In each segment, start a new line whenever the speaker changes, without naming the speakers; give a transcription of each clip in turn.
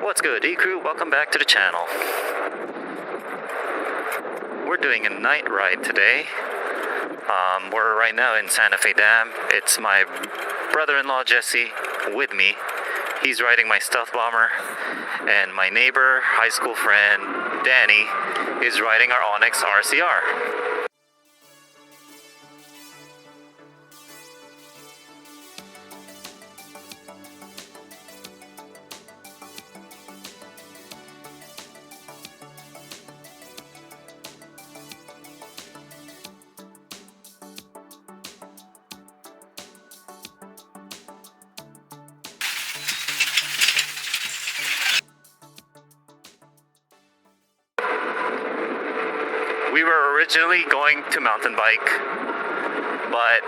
What's good, E-Crew? Welcome back to the channel. We're doing a night ride today. We're right now in Santa Fe Dam. It's my brother-in-law Jesse with me. He's riding my Stealth Bomber, and my neighbor, high school friend Danny, is riding our Onyx RCR. We were originally going to mountain bike, but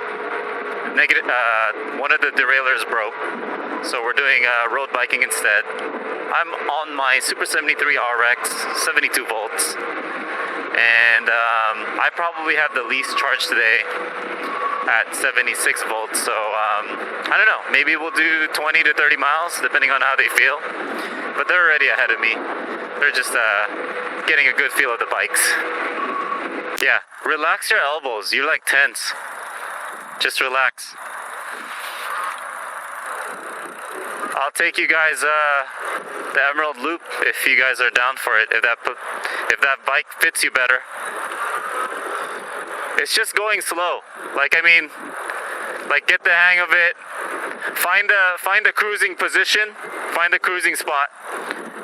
one of the derailleurs broke, so we're doing road biking instead. I'm on my Super73 RX 72 volts, and I probably have the least charge today at 76 volts, so I don't know, maybe we'll do 20 to 30 miles depending on how they feel, but they're already ahead of me. They're just getting a good feel of the bikes. Yeah, relax your elbows. You're like tense. Just relax. I'll take you guys the Emerald Loop if you guys are down for it. If that bike fits you better. It's just going slow. Like get the hang of it. Find a cruising position. Find a cruising spot,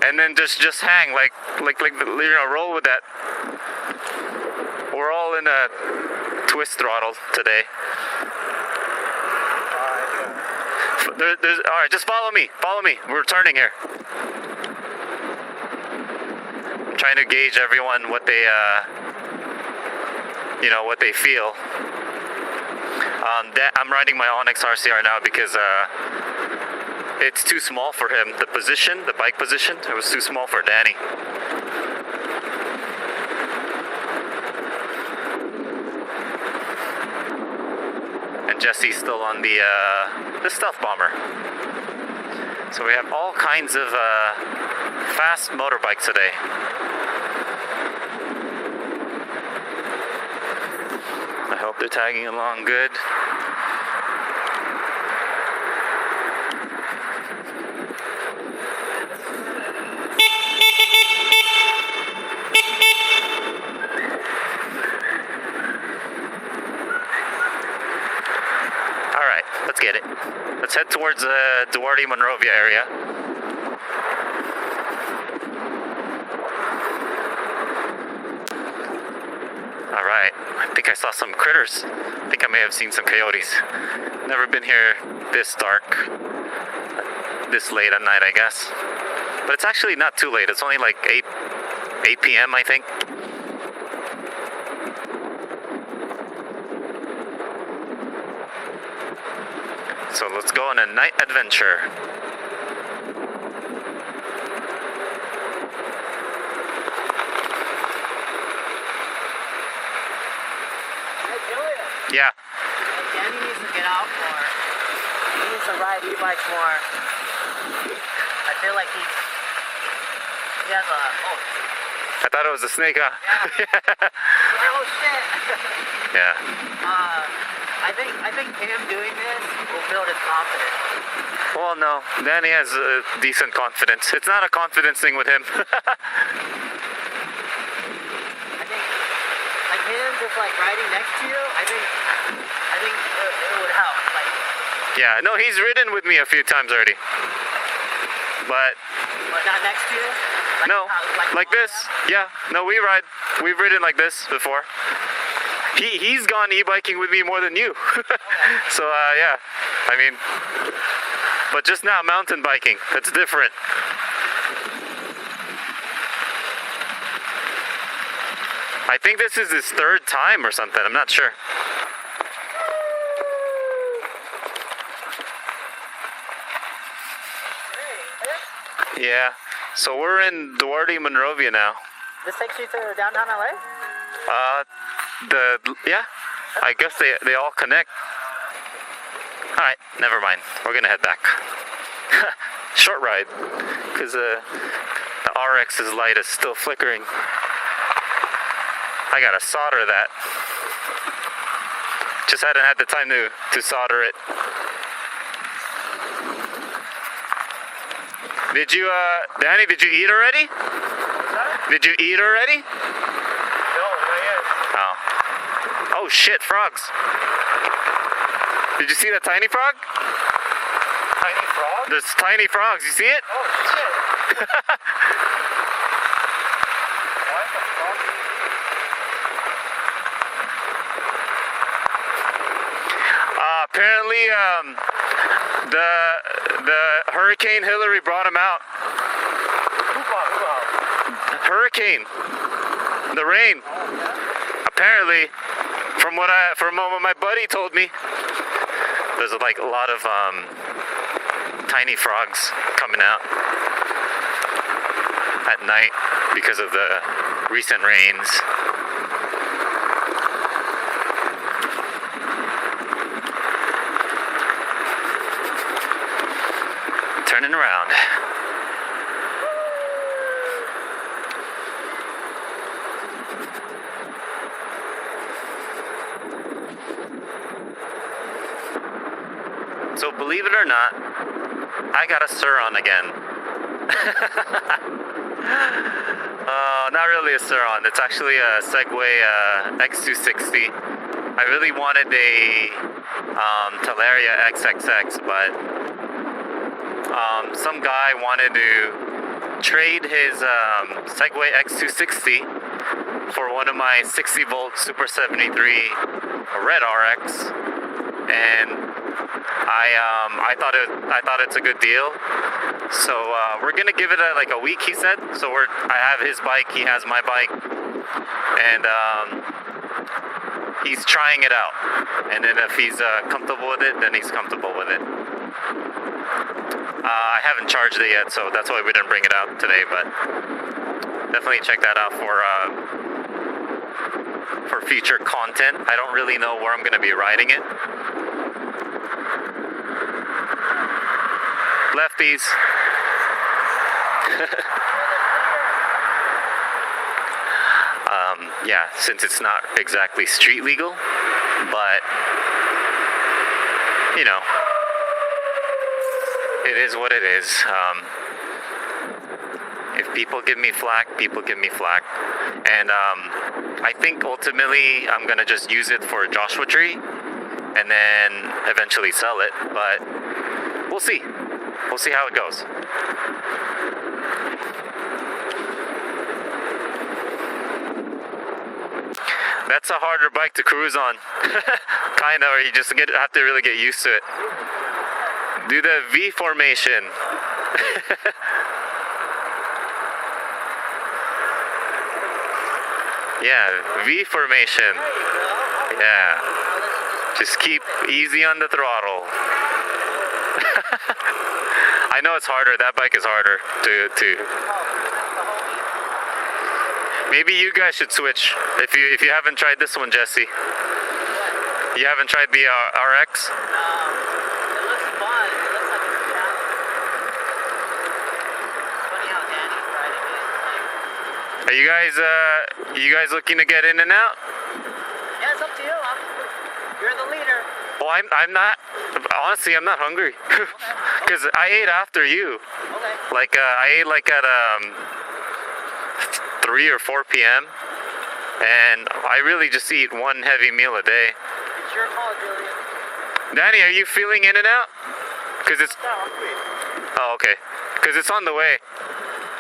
and then just hang like roll with that. We're all in a twist throttle today. Alright, just follow me. We're turning here. I'm trying to gauge everyone what they what they feel. I'm riding my Onyx RCR now because it's too small for him. The bike position, it was too small for Danny. Jesse's still on the Stealth Bomber. So we have all kinds of fast motorbikes today. I hope they're tagging along good. Alright, let's get it. Let's head towards the Duarte Monrovia area. Alright, I think I saw some critters. I think I may have seen some coyotes. Never been here this dark, this late at night, I guess. But it's actually not too late. It's only like 8 p.m. I think. So let's go on a night adventure.
Hey Julia.
Yeah.
Danny needs to get out more. He needs to ride e-bikes more. I feel like he has a... Oh.
I thought it was a snake, huh?
Yeah. Oh shit.
Yeah.
I think him doing this will build his confidence.
Well, no. Danny has a decent confidence. It's not a confidence thing with him.
I think, like him just like riding next to you, I think it would help. Like.
Yeah, no, he's ridden with me a few times already. But
not next to you?
No, like this. Yeah, no, we've ridden like this before. He's gone e-biking with me more than you.
Okay.
So yeah, I mean, but just now mountain biking, that's different. I think this is his third time or something, I'm not sure. Yeah, so we're in Duarte Monrovia now.
This takes you to downtown LA?
Yeah, I guess they all connect. Alright, never mind. We're gonna head back. short ride because the RX's light is still flickering. I gotta solder that. Just hadn't had the time to solder it. Did you, Danny, did you eat already? Did you eat already?
No, not yet.
Oh. Oh shit, frogs. Did you see that tiny frog?
Tiny frog?
There's tiny frogs, you see it?
Oh shit. Why is the frog?
Apparently, the Hurricane Hillary brought him out.
Who?
Hurricane. The rain. Apparently, from what my buddy told me, there's like a lot of tiny frogs coming out at night because of the recent rains. Turning around. So believe it or not, I got a surron again. Not really a surron. It's actually a Segway X260. I really wanted a Teleria XXX, but some guy wanted to trade his Segway X260 for one of my 60 volt Super73 Red RX, and I thought it's a good deal. So we're gonna give it like a week, he said. So I have his bike, he has my bike, and he's trying it out. And then if he's comfortable with it, then he's comfortable with it. I haven't charged it yet, so that's why we didn't bring it out today, but definitely check that out for future content. I don't really know where I'm going to be riding it. Lefties. Yeah, since it's not exactly street legal, but you know, it is what it is. If people give me flack, people give me flack. And I think ultimately I'm going to just use it for a Joshua tree and then eventually sell it. But we'll see. We'll see how it goes. That's a harder bike to cruise on. Kind of, or you just have to really get used to it. Do the V formation. Yeah, V formation. Yeah. Just keep easy on the throttle. I know it's harder. That bike is harder to. Maybe you guys should switch if you haven't tried this one, Jesse. You haven't tried the RX?
It looks fun. It looks like it's challenge. Funny how Danny's riding it.
Are you guys looking to get in and out?
Yeah, it's up to you. You're the leader.
Well, I'm not. Honestly, I'm not hungry. Because I ate after you.
Okay.
Like I ate like at 3 or 4 p.m. and I really just eat one heavy meal a day.
It's your call, Julian.
Danny, are you feeling in and out? Because it's.
No, I'm free.
Oh, okay. Because it's on the way.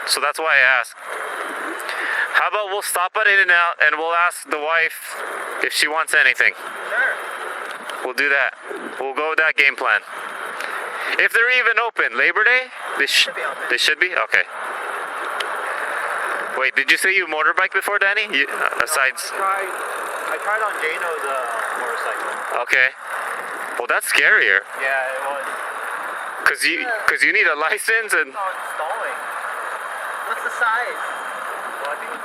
So that's why I asked. How about we'll stop at In-N-Out and we'll ask the wife if she wants anything.
Sure.
We'll do that. We'll go with that game plan. If they're even open, Labor Day? They should
be open.
They should be? Okay. Wait, did you say you motorbike before, Danny? Asides.
I tried on Jano's motorcycle.
Okay. Well, that's scarier.
Yeah, it was.
Cause you need a license and.
No, it's stalling.
What's the size?
Well, I think it's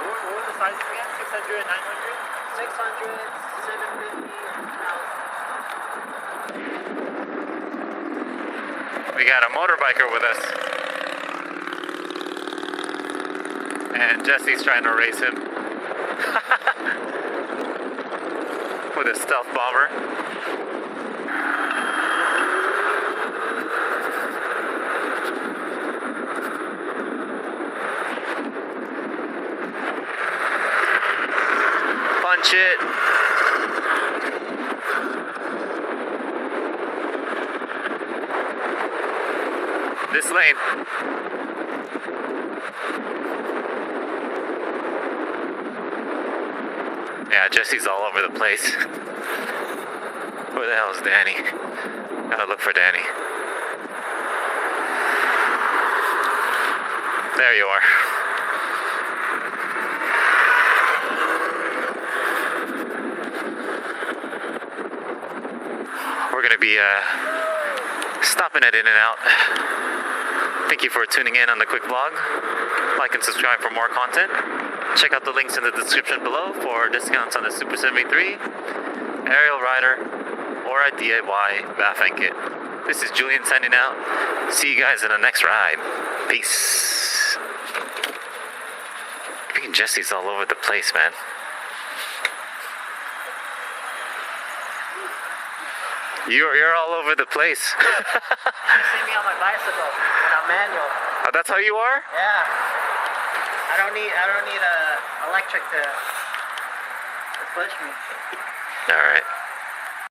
what was the size again? 600 and 900?
600, 750, 1,000.
We got a motorbiker with us. And Jesse's trying to race him. With a stealth bomber. Punch it. This lane. Yeah, Jesse's all over the place. Where the hell is Danny? Gotta look for Danny. There you are. We're gonna be stopping at In-N-Out. Thank you for tuning in on the quick vlog. Like and subscribe for more content. Check out the links in the description below for discounts on the Super 73, arielrider, or a DIY bafang kit. This is Julian signing out. See you guys in the next ride. Peace. Freaking Jesse's all over the place, man. You're all over the place.
You see me on my bicycle and I'm manual.
Oh, that's how you are?
Yeah. I don't need electric to push me.
All right.